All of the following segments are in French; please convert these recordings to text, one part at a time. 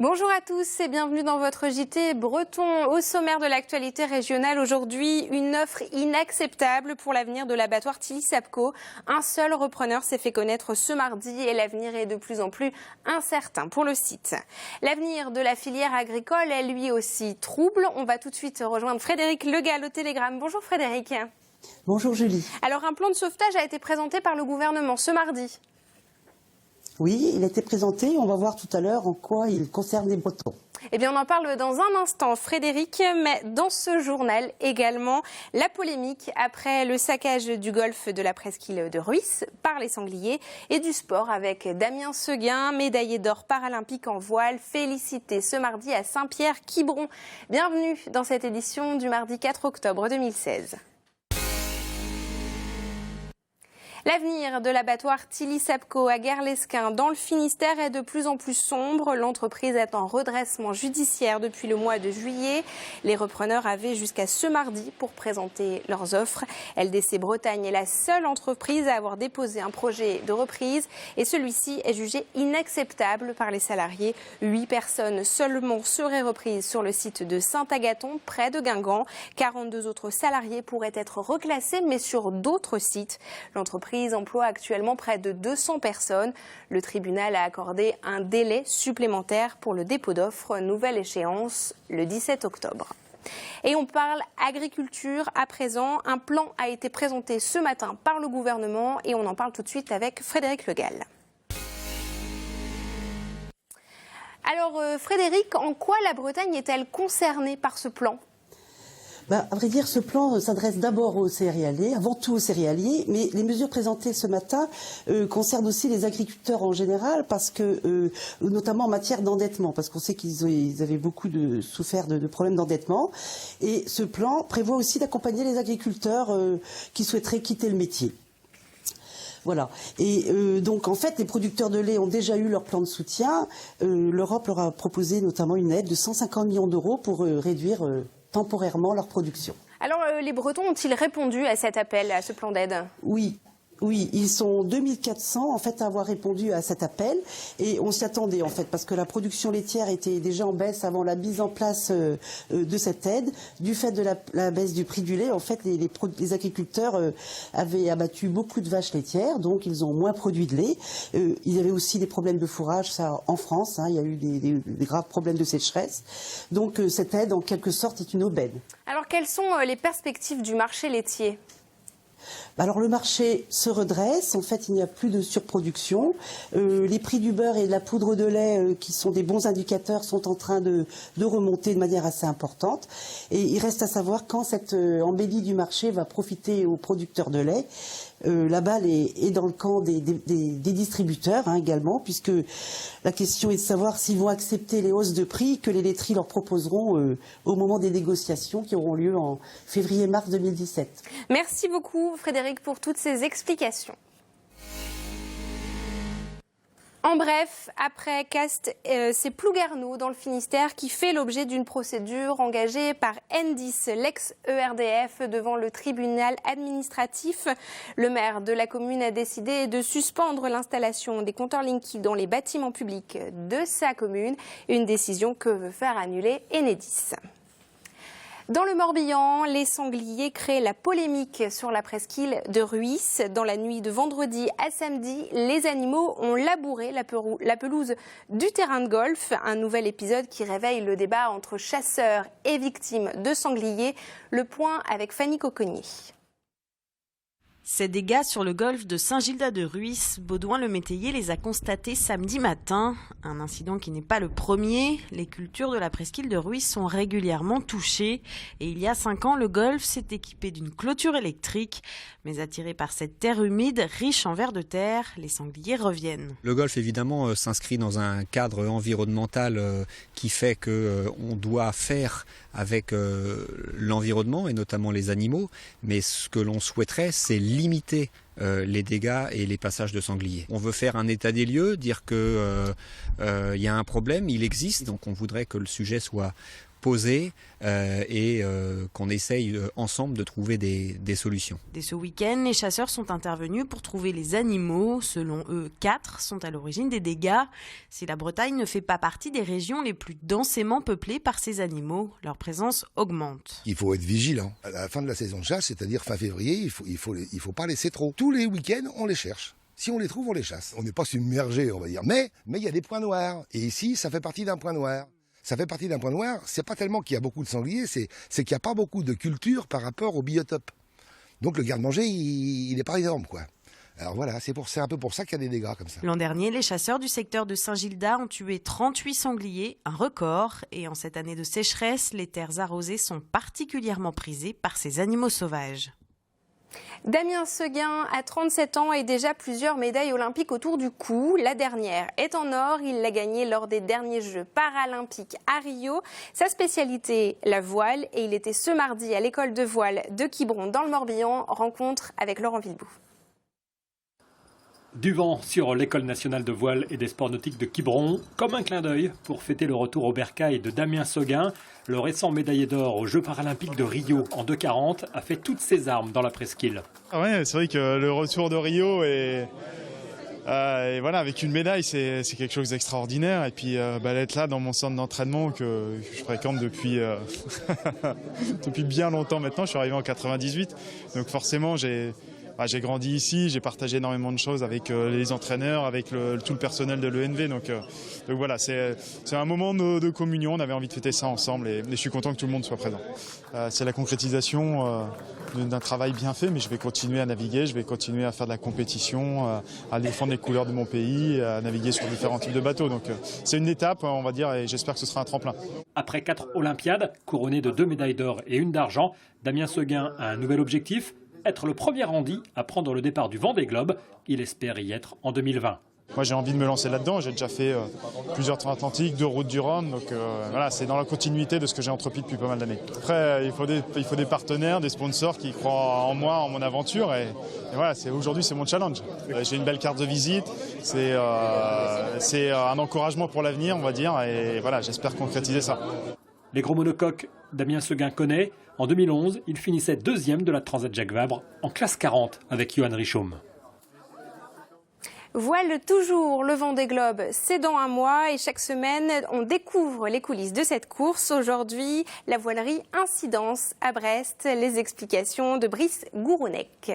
Bonjour à tous et bienvenue dans votre JT breton. Au sommaire de l'actualité régionale aujourd'hui, une offre inacceptable pour l'avenir de l'abattoir Tilly-Sapco. Un seul repreneur s'est fait connaître ce mardi et l'avenir est de plus en plus incertain pour le site. L'avenir de la filière agricole est lui aussi trouble. On va tout de suite rejoindre Frédéric Legall au Télégramme. Bonjour Frédéric. Bonjour Julie. Alors un plan de sauvetage a été présenté par le gouvernement ce mardi. Oui, il a été présenté. On va voir tout à l'heure en quoi il concerne les Bretons. Eh bien, on en parle dans un instant, Frédéric, mais dans ce journal également, la polémique après le saccage du golfe de la presqu'île de Rhuys par les sangliers et du sport avec Damien Seguin, médaillé d'or paralympique en voile, félicité ce mardi à Saint-Pierre-Quiberon. Bienvenue dans cette édition du mardi 4 octobre 2016. L'avenir de l'abattoir Tilly-Sapco à Guerlesquin dans le Finistère est de plus en plus sombre. L'entreprise est en redressement judiciaire depuis le mois de juillet. Les repreneurs avaient jusqu'à ce mardi pour présenter leurs offres. LDC Bretagne est la seule entreprise à avoir déposé un projet de reprise et celui-ci est jugé inacceptable par les salariés. 8 personnes seulement seraient reprises sur le site de Saint-Agathon, près de Guingamp. 42 autres salariés pourraient être reclassés, mais sur d'autres sites. L'entreprise emploie actuellement près de 200 personnes. Le tribunal a accordé un délai supplémentaire pour le dépôt d'offres. Nouvelle échéance le 17 octobre. Et on parle agriculture à présent. Un plan a été présenté ce matin par le gouvernement et on en parle tout de suite avec Frédéric Legall. Alors Frédéric, en quoi la Bretagne est-elle concernée par ce plan ? À vrai dire, ce plan s'adresse d'abord aux céréaliers, avant tout aux céréaliers, mais les mesures présentées ce matin concernent aussi les agriculteurs en général, parce que, notamment en matière d'endettement, parce qu'on sait qu'ils avaient beaucoup souffert de problèmes d'endettement. Et ce plan prévoit aussi d'accompagner les agriculteurs qui souhaiteraient quitter le métier. Voilà. Et donc, en fait, les producteurs de lait ont déjà eu leur plan de soutien. L'Europe leur a proposé notamment une aide de 150 millions d'euros pour réduire temporairement leur production. Alors, les Bretons ont-ils répondu à cet appel, à ce plan d'aide ? Oui, ils sont 2400 en fait à avoir répondu à cet appel et on s'y attendait en fait parce que la production laitière était déjà en baisse avant la mise en place de cette aide. Du fait de la baisse du prix du lait, en fait les agriculteurs avaient abattu beaucoup de vaches laitières, donc ils ont moins produit de lait. Il y avait aussi des problèmes de fourrage, ça en France, il y a eu des graves problèmes de sécheresse. Donc cette aide en quelque sorte est une aubaine. Alors quelles sont les perspectives du marché laitier ? Alors le marché se redresse, en fait il n'y a plus de surproduction. Les prix du beurre et de la poudre de lait, qui sont des bons indicateurs, sont en train de remonter de manière assez importante. Et il reste à savoir quand cette embellie du marché va profiter aux producteurs de lait. La balle est dans le camp des distributeurs également, puisque la question est de savoir s'ils vont accepter les hausses de prix que les laiteries leur proposeront au moment des négociations qui auront lieu en février-mars 2017. Merci beaucoup Frédéric pour toutes ces explications. En bref, après Castres, c'est Plouguerneau dans le Finistère qui fait l'objet d'une procédure engagée par N10, l'ex-ERDF, devant le tribunal administratif. Le maire de la commune a décidé de suspendre l'installation des compteurs Linky dans les bâtiments publics de sa commune, une décision que veut faire annuler Enedis. Dans le Morbihan, les sangliers créent la polémique sur la presqu'île de Rhuys. Dans la nuit de vendredi à samedi, les animaux ont labouré la pelouse du terrain de golf. Un nouvel épisode qui réveille le débat entre chasseurs et victimes de sangliers. Le point avec Fanny Cocognier. Ces dégâts sur le golfe de Saint-Gildas-de-Rhuys, Baudouin le métayer les a constatés samedi matin. Un incident qui n'est pas le premier. Les cultures de la presqu'île de Rhuys sont régulièrement touchées. Et il y a 5 ans, le golfe s'est équipé d'une clôture électrique. Mais attirés par cette terre humide, riche en vers de terre, les sangliers reviennent. Le golfe, évidemment, s'inscrit dans un cadre environnemental qui fait qu'on doit faire avec l'environnement et notamment les animaux. Mais ce que l'on souhaiterait, c'est limiter les dégâts et les passages de sangliers. On veut faire un état des lieux, dire qu'il y a un problème, il existe, donc on voudrait que le sujet soit poser et qu'on essaye ensemble de trouver des solutions. Dès ce week-end, les chasseurs sont intervenus pour trouver les animaux. Selon eux, 4 sont à l'origine des dégâts. Si la Bretagne ne fait pas partie des régions les plus densément peuplées par ces animaux, leur présence augmente. Il faut être vigilant. À la fin de la saison de chasse, c'est-à-dire fin février, il faut pas laisser trop. Tous les week-ends, on les cherche. Si on les trouve, on les chasse. On n'est pas submergé, on va dire. Mais il y a des points noirs. Et ici, ça fait partie d'un point noir. Ça fait partie d'un point noir. C'est pas tellement qu'il y a beaucoup de sangliers, c'est qu'il n'y a pas beaucoup de culture par rapport au biotope. Donc le garde-manger, il n'est pas énorme, quoi. Alors voilà, c'est un peu pour ça qu'il y a des dégâts comme ça. L'an dernier, les chasseurs du secteur de Saint-Gildas ont tué 38 sangliers, un record. Et en cette année de sécheresse, les terres arrosées sont particulièrement prisées par ces animaux sauvages. Damien Seguin a 37 ans et déjà plusieurs médailles olympiques autour du cou. La dernière est en or, il l'a gagnée lors des derniers Jeux paralympiques à Rio. Sa spécialité, la voile, et il était ce mardi à l'école de voile de Quiberon dans le Morbihan. Rencontre avec Laurent Villebout. Du vent sur l'école nationale de voile et des sports nautiques de Quiberon, comme un clin d'œil pour fêter le retour au bercail de Damien Seguin. Le récent médaillé d'or aux Jeux paralympiques de Rio en 2,40 a fait toutes ses armes dans la presqu'île. Ouais, c'est vrai que le retour de Rio et voilà, avec une médaille, c'est quelque chose d'extraordinaire. Et puis d'être là dans mon centre d'entraînement que je fréquente depuis, depuis bien longtemps maintenant. Je suis arrivé en 98, donc forcément j'ai grandi ici, j'ai partagé énormément de choses avec les entraîneurs, avec tout le personnel de l'ENV. Donc voilà, c'est un moment de communion, on avait envie de fêter ça ensemble et je suis content que tout le monde soit présent. C'est la concrétisation d'un travail bien fait, mais je vais continuer à naviguer, je vais continuer à faire de la compétition, à défendre les couleurs de mon pays, à naviguer sur différents types de bateaux. Donc c'est une étape, on va dire, et j'espère que ce sera un tremplin. Après 4 Olympiades, couronné de 2 médailles d'or et 1 d'argent, Damien Seguin a un nouvel objectif, être le premier handi à prendre le départ du Vendée Globe. Il espère y être en 2020. Moi j'ai envie de me lancer là-dedans, j'ai déjà fait plusieurs trains atlantiques, 2 routes du Rhum, donc voilà, c'est dans la continuité de ce que j'ai entrepris depuis pas mal d'années. Après il faut des partenaires, des sponsors qui croient en moi, en mon aventure et voilà, aujourd'hui c'est mon challenge. J'ai une belle carte de visite, c'est un encouragement pour l'avenir on va dire et voilà, j'espère concrétiser ça. Les gros monocoques, Damien Seguin connaît. En 2011, il finissait 2e de la Transat Jacques Vabre en classe 40 avec Johan Richaume. Voile toujours, le Vendée Globe, c'est dans un mois et chaque semaine, on découvre les coulisses de cette course. Aujourd'hui, la voilerie Incidence à Brest. Les explications de Brice Gourounec.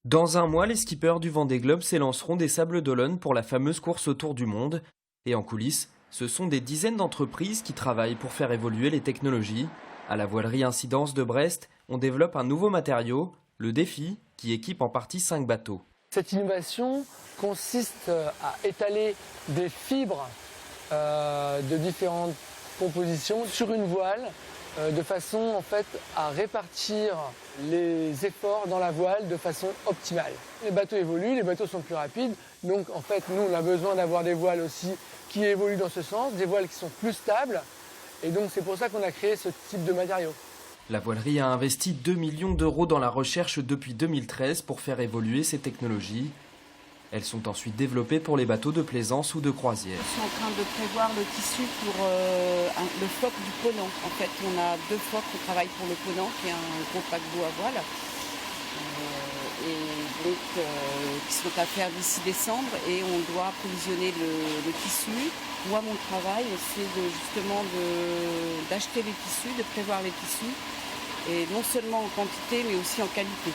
Dans un mois, les skippers du Vendée Globe s'élanceront des Sables d'Olonne pour la fameuse course autour du monde. Et en coulisses, ce sont des dizaines d'entreprises qui travaillent pour faire évoluer les technologies. À la voilerie Incidence de Brest, on développe un nouveau matériau, le Défi, qui équipe en partie 5 bateaux. Cette innovation consiste à étaler des fibres de différentes compositions sur une voile de façon en fait à répartir les efforts dans la voile de façon optimale. Les bateaux évoluent, les bateaux sont plus rapides, donc en fait nous on a besoin d'avoir des voiles aussi qui évoluent dans ce sens, des voiles qui sont plus stables. Et donc c'est pour ça qu'on a créé ce type de matériau. La voilerie a investi 2 millions d'euros dans la recherche depuis 2013 pour faire évoluer ces technologies. Elles sont ensuite développées pour les bateaux de plaisance ou de croisière. Je suis en train de prévoir le tissu pour le phoque du Ponant. En fait, on a 2 phoques qui travaillent pour le Ponant, qui est un gros paquebot à voile. Et donc qui sont à faire d'ici décembre et on doit approvisionner le tissu. Moi, mon travail, c'est justement d'acheter les tissus, de prévoir les tissus, et non seulement en quantité, mais aussi en qualité.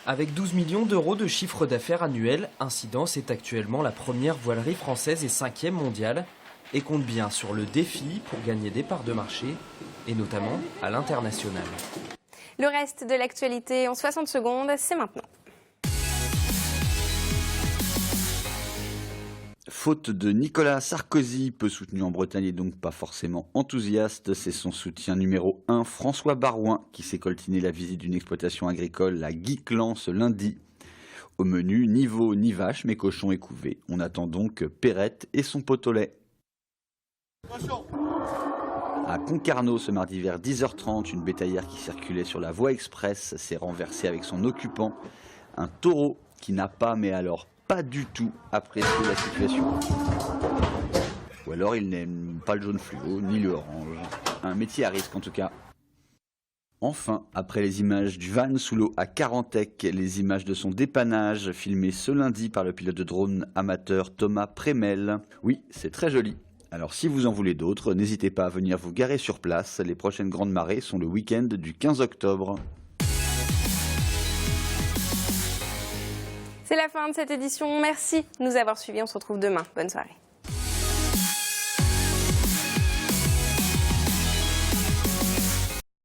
Avec 12 millions d'euros de chiffre d'affaires annuel, Incidence est actuellement la première voilerie française et 5e mondiale et compte bien sur le Défi pour gagner des parts de marché, et notamment à l'international. Le reste de l'actualité en 60 secondes, c'est maintenant. Faute de Nicolas Sarkozy, peu soutenu en Bretagne et donc pas forcément enthousiaste, c'est son soutien numéro 1, François Barouin, qui s'est coltiné la visite d'une exploitation agricole à Guiclan ce lundi. Au menu, ni veau ni vache, mais cochons et couvées. On attend donc Perrette et son pot au lait. À Concarneau, ce mardi vers 10h30, une bétaillère qui circulait sur la voie express s'est renversée avec son occupant, un taureau qui n'a pas, mais alors pas du tout apprécié la situation. Ou alors ils n'aiment pas le jaune fluo, ni le orange. Un métier à risque en tout cas. Enfin, après les images du van sous l'eau à Carantec, les images de son dépannage filmées ce lundi par le pilote de drone amateur Thomas Prémel. Oui, c'est très joli. Alors si vous en voulez d'autres, n'hésitez pas à venir vous garer sur place. Les prochaines grandes marées sont le week-end du 15 octobre. C'est la fin de cette édition. Merci de nous avoir suivis. On se retrouve demain. Bonne soirée.